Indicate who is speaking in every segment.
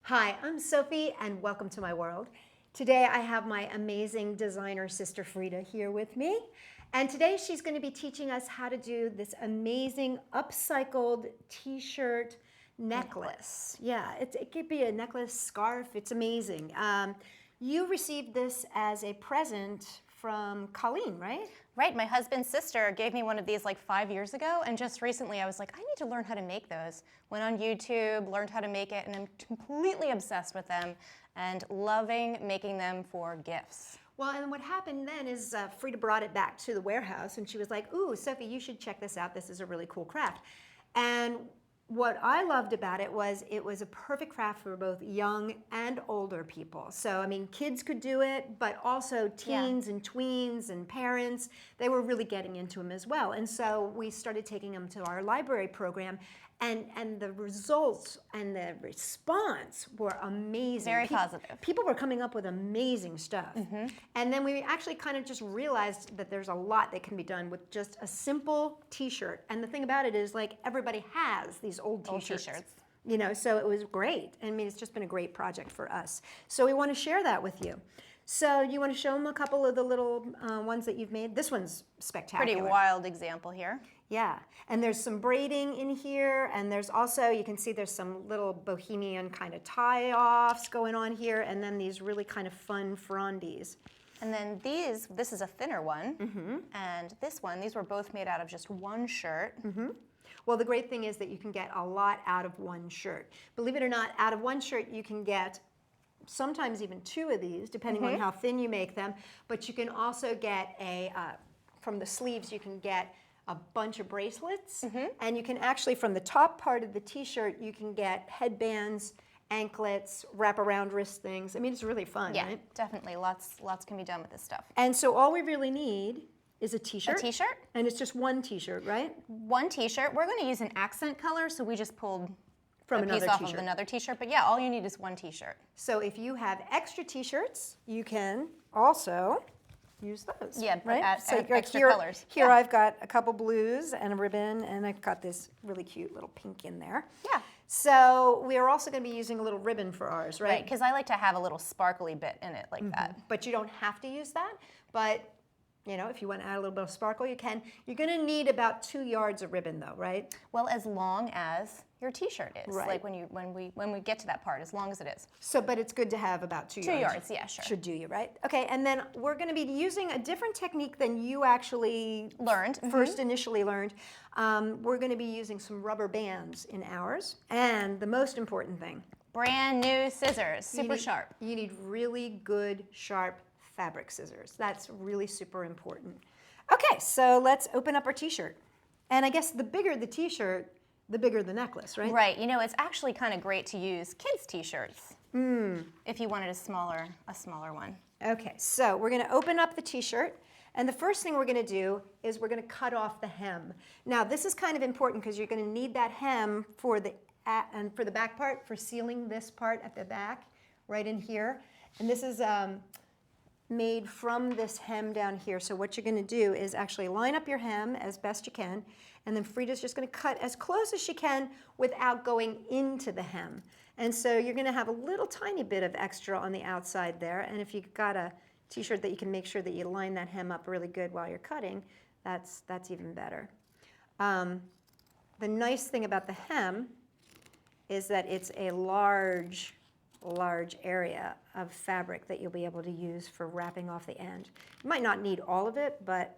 Speaker 1: Hi, I'm Sophie and welcome to my world. Today I have my amazing designer sister Freda here with me. And today she's going to be teaching us how to do this amazing upcycled t-shirt necklace. Yeah, it could be a necklace, scarf, it's amazing. You received this as a present from Colleen, right?
Speaker 2: Right, my husband's sister gave me one of these like 5 years ago, and just recently I was like, I need to learn how to make those. Went on YouTube, learned how to make it, and I'm completely obsessed with them and loving making them for gifts.
Speaker 1: Well, and what happened then is Freda brought it back to the warehouse and she was like, ooh, Sophie, you should check this out. This is a really cool craft. And what I loved about it was a perfect craft for both young and older people. So, I mean, kids could do it, but also teens and tweens and parents, they were really getting into them as well. And so we started taking them to our library program, and the results and the response were amazing.
Speaker 2: Very positive.
Speaker 1: People were coming up with amazing stuff. And then we actually kind of just realized that there's a lot that can be done with just a simple t-shirt. And the thing about it is, like, everybody has these old t-shirts. You know, so it was great. I mean, it's just been a great project for us. So we want to share that with you. So you want to show them a couple of the little ones that you've made? This one's spectacular.
Speaker 2: Pretty wild example here.
Speaker 1: Yeah, and there's some braiding in here, and there's also, you can see there's some little bohemian kind of tie-offs going on here, and then these really kind of fun frondies.
Speaker 2: And then this is a thinner one, and this one, these were both made out of just one shirt.
Speaker 1: Well, the great thing is that you can get a lot out of one shirt. Believe it or not, out of one shirt you can get sometimes even two of these, depending on how thin you make them, but you can also get from the sleeves you can get a bunch of bracelets, and you can actually, from the top part of the t-shirt, you can get headbands, anklets, wraparound wrist things. I mean, it's really fun, right?
Speaker 2: Definitely. Lots can be done with this stuff.
Speaker 1: And so all we really need is a t-shirt.
Speaker 2: A t-shirt?
Speaker 1: And it's just one t-shirt, right?
Speaker 2: One t-shirt. We're going to use an accent color, so we just pulled
Speaker 1: From
Speaker 2: a
Speaker 1: another
Speaker 2: piece off
Speaker 1: t-shirt.
Speaker 2: of another t-shirt. But yeah, all you need is one t-shirt.
Speaker 1: So if you have extra t-shirts, you can also use those.
Speaker 2: Yeah,
Speaker 1: right?
Speaker 2: add
Speaker 1: Like
Speaker 2: extra
Speaker 1: here,
Speaker 2: colors.
Speaker 1: Here I've got a couple blues and a ribbon, and I've got this really cute little pink in there.
Speaker 2: Yeah.
Speaker 1: So we are also going to be using a little ribbon for ours, right?
Speaker 2: Right, because I like to have a little sparkly bit in it like that.
Speaker 1: But you don't have to use that. But you know, if you want to add a little bit of sparkle, you can. You're going to need about 2 yards of ribbon, though, right?
Speaker 2: Well, as long as your t-shirt is.
Speaker 1: Right.
Speaker 2: Like when we get to that part, as long as it is.
Speaker 1: So, but it's good to have about 2 yards.
Speaker 2: 2 yards, yeah, sure.
Speaker 1: Should do you, right? Okay, and then we're going to be using a different technique than you actually
Speaker 2: Learned.
Speaker 1: first initially learned. We're going to be using some rubber bands in ours, and the most important thing,
Speaker 2: Brand new scissors, super sharp.
Speaker 1: You need really good, sharp fabric scissors. That's really super important. Okay, so let's open up our t-shirt. And I guess the bigger the t-shirt, the bigger the necklace, right?
Speaker 2: Right, you know, it's actually kind of great to use kids' t-shirts if you wanted a smaller one.
Speaker 1: Okay, so we're going to open up the t-shirt, and the first thing we're going to do is we're going to cut off the hem. Now, this is kind of important because you're going to need that hem for the back part, for sealing this part at the back, right in here. And this is made from this hem down here. So what you're going to do is actually line up your hem as best you can, and then Freda's just going to cut as close as she can without going into the hem. And so you're going to have a little tiny bit of extra on the outside there, and if you've got a t-shirt that you can make sure that you line that hem up really good while you're cutting, that's even better. The nice thing about the hem is that it's a large area of fabric that you'll be able to use for wrapping off the end. You might not need all of it, but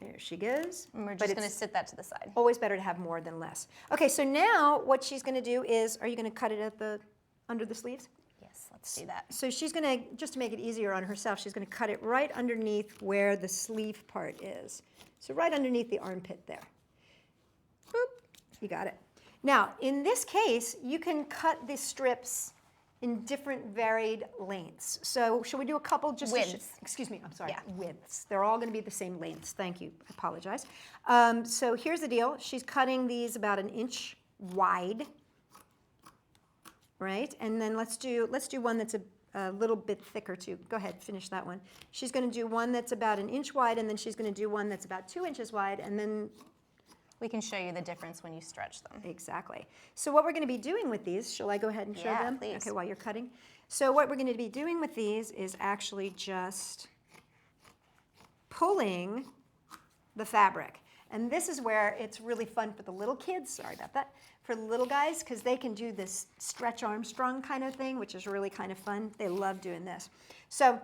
Speaker 1: there she goes.
Speaker 2: And we're just going to sit that to the side.
Speaker 1: Always better to have more than less. Okay, so now what she's going to do is, are you going to cut it at under the sleeves?
Speaker 2: Yes, let's do that.
Speaker 1: So she's going to, just to make it easier on herself, she's going to cut it right underneath where the sleeve part is. So right underneath the armpit there. Boop, you got it. Now, in this case, you can cut the strips in different varied lengths. So should we do a couple just
Speaker 2: widths?
Speaker 1: Excuse me, I'm sorry,
Speaker 2: Yeah.
Speaker 1: widths. They're all going to be the same lengths. Thank you, I apologize. So here's the deal. She's cutting these about 1 inch wide, right? And then let's do one that's a little bit thicker too. Go ahead, finish that one. She's going to do one that's about 1 inch wide, and then she's going to do one that's about 2 inches wide, and then
Speaker 2: We can show you the difference when you stretch them.
Speaker 1: Exactly. So what we're going to be doing with these, shall I go ahead and show
Speaker 2: Yeah,
Speaker 1: them?
Speaker 2: please.
Speaker 1: Okay, while you're cutting. So what we're going to be doing with these is actually just pulling the fabric. And this is where it's really fun for the little kids, sorry about that, for the little guys, because they can do this stretch Armstrong kind of thing, which is really kind of fun. They love doing this. So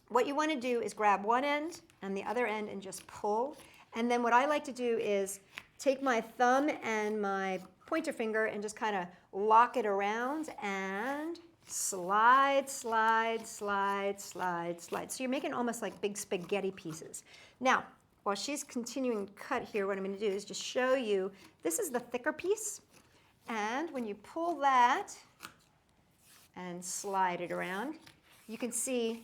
Speaker 1: what you want to do is grab one end and the other end and just pull. And then what I like to do is take my thumb and my pointer finger and just kind of lock it around and slide, slide, slide, slide, slide. So you're making almost like big spaghetti pieces. Now, while she's continuing to cut here, what I'm going to do is just show you, this is the thicker piece. And when you pull that and slide it around, you can see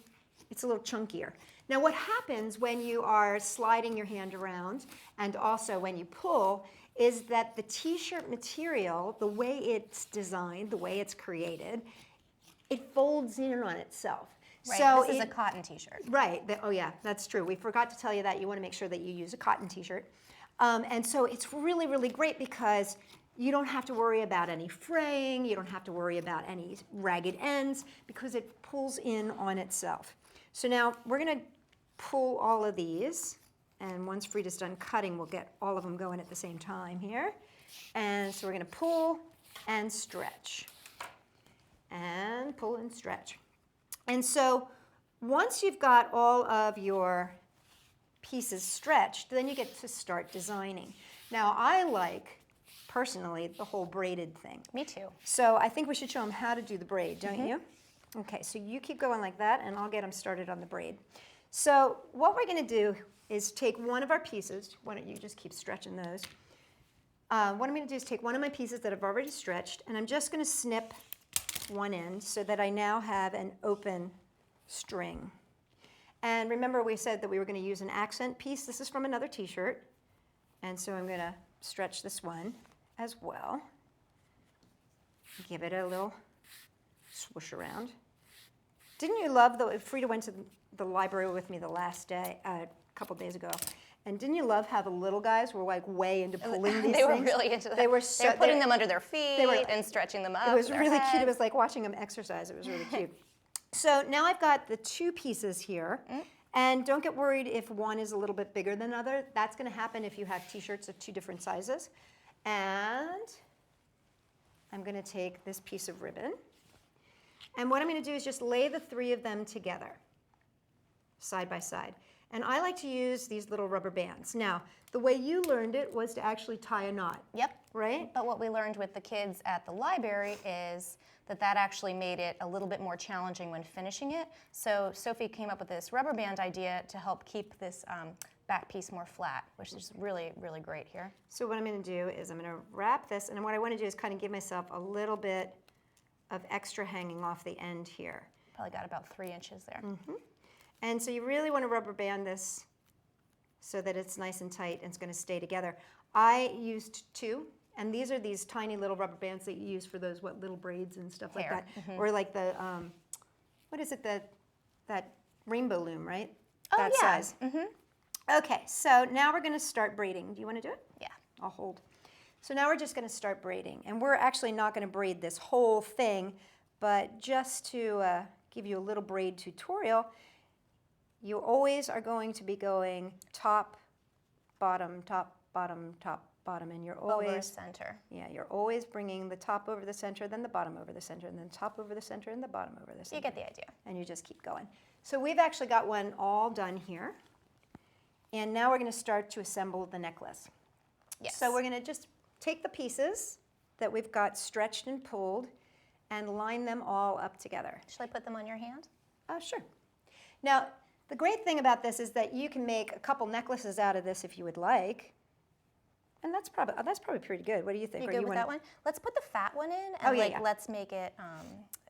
Speaker 1: it's a little chunkier. Now what happens when you are sliding your hand around and also when you pull is that the t-shirt material, the way it's designed, the way it's created, it folds in on itself.
Speaker 2: Right,
Speaker 1: So
Speaker 2: this is a cotton t-shirt.
Speaker 1: Right, oh yeah, that's true. We forgot to tell you that. You want to make sure that you use a cotton t-shirt. And so it's really, really great because you don't have to worry about any fraying, you don't have to worry about any ragged ends because it pulls in on itself. So now we're going to pull all of these, and once Freda's done cutting, we'll get all of them going at the same time here. And so we're going to pull and stretch, and pull and stretch. And so once you've got all of your pieces stretched, then you get to start designing. Now I like, personally, the whole braided thing.
Speaker 2: Me too.
Speaker 1: So I think we should show them how to do the braid, don't you? Okay, so you keep going like that, and I'll get them started on the braid. So what we're going to do is take one of our pieces. Why don't you just keep stretching those? What I'm going to do is take one of my pieces that I've already stretched, and I'm just going to snip one end so that I now have an open string. And remember we said that we were going to use an accent piece. This is from another t-shirt. And so I'm going to stretch this one as well. Give it a little swoosh around. Didn't you love Freda went to the library with me the last day, a couple days ago. And didn't you love how the little guys were like way into pulling these things?
Speaker 2: They were really into that.
Speaker 1: They were
Speaker 2: putting them under their feet and stretching them up.
Speaker 1: It was
Speaker 2: their
Speaker 1: really
Speaker 2: head.
Speaker 1: cute. It was like watching them exercise. It was really cute. So now I've got the two pieces here. And don't get worried if one is a little bit bigger than the other. That's going to happen if you have t-shirts of two different sizes. And I'm going to take this piece of ribbon. And what I'm going to do is just lay the three of them together, side by side. And I like to use these little rubber bands. Now, the way you learned it was to actually tie a knot.
Speaker 2: Yep.
Speaker 1: Right?
Speaker 2: But what we learned with the kids at the library is that actually made it a little bit more challenging when finishing it. So Sophie came up with this rubber band idea to help keep this back piece more flat, which is really, really great here.
Speaker 1: So what I'm going to do is I'm going to wrap this, and what I want to do is kind of give myself a little bit of extra hanging off the end here.
Speaker 2: Probably got about 3 inches there.
Speaker 1: And so you really want to rubber band this so that it's nice and tight and it's going to stay together. I used 2, and these are these tiny little rubber bands that you use for those little braids and stuff like that, or like the what is it, that rainbow loom, right?
Speaker 2: Oh,
Speaker 1: that
Speaker 2: yeah.
Speaker 1: size. Okay, so now we're going to start braiding. Do you want to do it?
Speaker 2: Yeah.
Speaker 1: I'll hold. So now we're just going to start braiding, and we're actually not going to braid this whole thing, but just to give you a little braid tutorial, you always are going to be going top, bottom, top, bottom, top, bottom, and you're always
Speaker 2: over center.
Speaker 1: Yeah, you're always bringing the top over the center, then the bottom over the center, and then top over the center, and the bottom over the center.
Speaker 2: You get the idea.
Speaker 1: And you just keep going. So we've actually got one all done here, and now we're going to start to assemble the necklace.
Speaker 2: Yes.
Speaker 1: So we're going to just take the pieces that we've got stretched and pulled and line them all up together.
Speaker 2: Shall I put them on your hand?
Speaker 1: Sure. Now, the great thing about this is that you can make a couple necklaces out of this if you would like. And that's probably pretty good. What do you think?
Speaker 2: You
Speaker 1: Or
Speaker 2: good
Speaker 1: you
Speaker 2: with
Speaker 1: wanna...
Speaker 2: that one? Let's put the fat one in and
Speaker 1: yeah.
Speaker 2: let's make it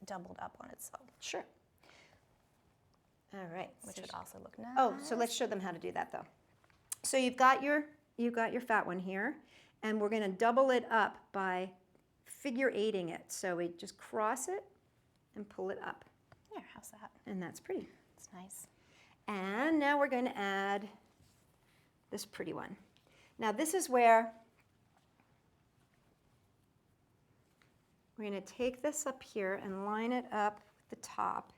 Speaker 2: doubled up on itself.
Speaker 1: Sure. All right.
Speaker 2: Which would also look nice.
Speaker 1: Oh, so let's show them how to do that though. So you've got your fat one here, and we're going to double it up by figure 8ing it. So we just cross it and pull it up.
Speaker 2: There, how's that?
Speaker 1: And that's pretty.
Speaker 2: It's nice.
Speaker 1: And now we're going to add this pretty one. Now this is where we're going to take this up here and line it up with the top.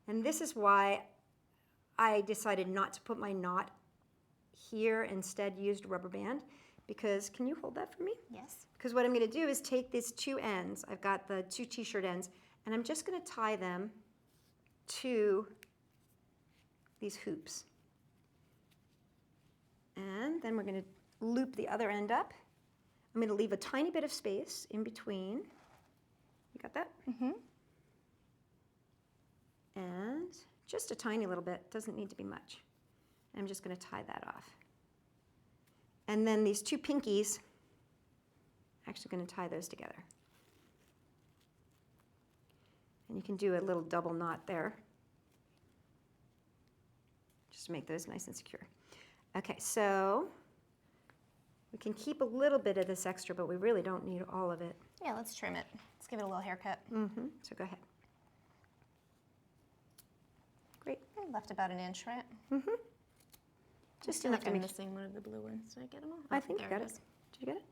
Speaker 1: And this is why I decided not to put my knot here, instead used rubber band, because, can you hold that for me?
Speaker 2: Yes.
Speaker 1: Because what I'm going to do is take these two ends, I've got the two t-shirt ends, and I'm just going to tie them to these hoops. And then we're going to loop the other end up. I'm going to leave a tiny bit of space in between. You got that?
Speaker 2: Mm-hmm.
Speaker 1: And just a tiny little bit, doesn't need to be much. I'm just going to tie that off. And then these two pinkies, actually going to tie those together. And you can do a little double knot there, just to make those nice and secure. Okay, so we can keep a little bit of this extra, but we really don't need all of it.
Speaker 2: Yeah, let's trim it. Let's give it a little haircut.
Speaker 1: So go ahead. Great.
Speaker 2: I left about an inch, right?
Speaker 1: Just
Speaker 2: I feel
Speaker 1: enough
Speaker 2: like
Speaker 1: to
Speaker 2: I'm
Speaker 1: make.
Speaker 2: missing one of the blue ones. Did I get them all?
Speaker 1: I think you
Speaker 2: there
Speaker 1: got
Speaker 2: it
Speaker 1: it. Did you get it?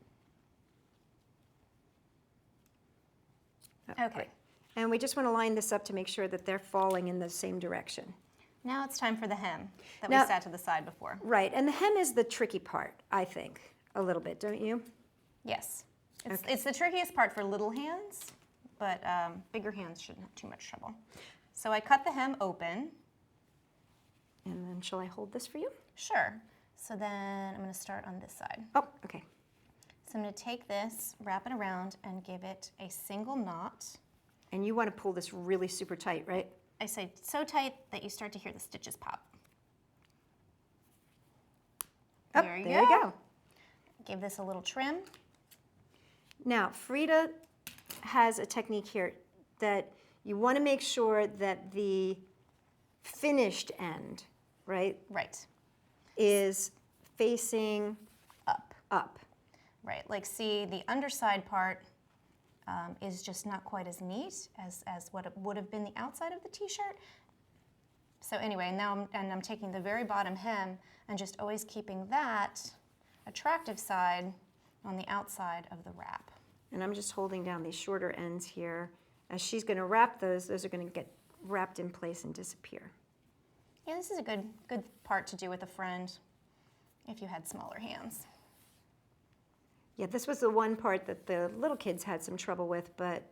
Speaker 2: is. Okay.
Speaker 1: Great. And we just want to line this up to make sure that they're falling in the same direction.
Speaker 2: Now it's time for the hem that
Speaker 1: Now-
Speaker 2: we sat to the side before.
Speaker 1: Right, and the hem is the tricky part, I think, a little bit, don't you?
Speaker 2: Yes. It's,
Speaker 1: Okay.
Speaker 2: it's the trickiest part for little hands, but bigger hands shouldn't have too much trouble. So I cut the hem open.
Speaker 1: And then shall I hold this for you?
Speaker 2: Sure. So then I'm going to start on this side.
Speaker 1: Oh, okay.
Speaker 2: So I'm going to take this, wrap it around, and give it a single knot.
Speaker 1: And you want to pull this really super tight, right?
Speaker 2: I say so tight that you start to hear the stitches pop.
Speaker 1: Oh,
Speaker 2: There you
Speaker 1: go.
Speaker 2: Give this a little trim.
Speaker 1: Now, Freda has a technique here that you want to make sure that the finished end, right,
Speaker 2: Right.
Speaker 1: is facing
Speaker 2: Up.
Speaker 1: up.
Speaker 2: Right. Like, see, the underside part is just not quite as neat as what it would have been the outside of the t-shirt. So anyway, now I'm taking the very bottom hem and just always keeping that attractive side on the outside of the wrap.
Speaker 1: And I'm just holding down these shorter ends here. As she's going to wrap those are going to get wrapped in place and disappear.
Speaker 2: Yeah, this is a good part to do with a friend if you had smaller hands.
Speaker 1: Yeah, this was the one part that the little kids had some trouble with, but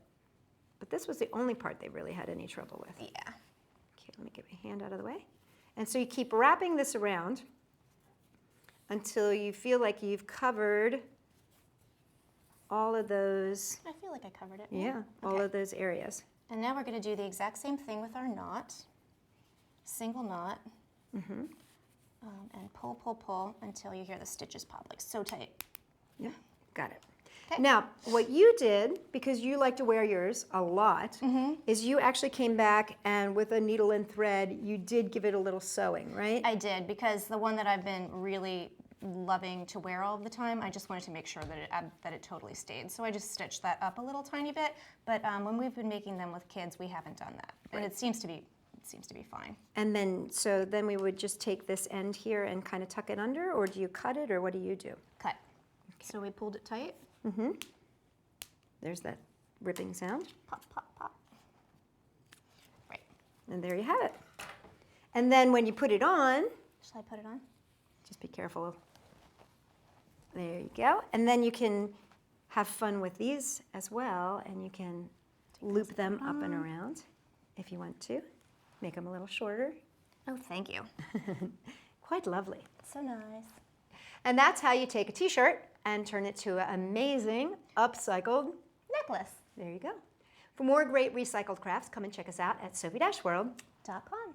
Speaker 1: this was the only part they really had any trouble with.
Speaker 2: Yeah.
Speaker 1: Okay, let me get my hand out of the way. And so you keep wrapping this around until you feel like you've covered all of those,
Speaker 2: I feel like I covered it.
Speaker 1: all
Speaker 2: Okay.
Speaker 1: of those areas.
Speaker 2: And now we're going to do the exact same thing with our knot. Single knot. And pull, pull, pull until you hear the stitches pop, like so tight.
Speaker 1: Yeah, got it.
Speaker 2: Okay.
Speaker 1: Now, what you did, because you like to wear yours a lot, is you actually came back and with a needle and thread, you did give it a little sewing, right?
Speaker 2: I did, because the one that I've been really loving to wear all the time, I just wanted to make sure that it totally stayed. So I just stitched that up a little tiny bit, but when we've been making them with kids, we haven't done that. And
Speaker 1: Right.
Speaker 2: it seems to be fine.
Speaker 1: And then, so then we would just take this end here and kind of tuck it under, or do you cut it, or what do you do?
Speaker 2: Cut. So we pulled it tight.
Speaker 1: There's that ripping sound,
Speaker 2: Pop, pop, pop. Right.
Speaker 1: and there you have it. And then when you put it on,
Speaker 2: Shall I put it on?
Speaker 1: just be careful. There you go. And then you can have fun with these as well, and you can loop them up and around if you want to. Make them a little shorter.
Speaker 2: Oh, thank you.
Speaker 1: Quite lovely.
Speaker 2: So nice.
Speaker 1: And that's how you take a t-shirt and turn it to an amazing upcycled
Speaker 2: Necklace.
Speaker 1: There you go. For more great recycled crafts, come and check us out at Sophie-World.
Speaker 2: .com.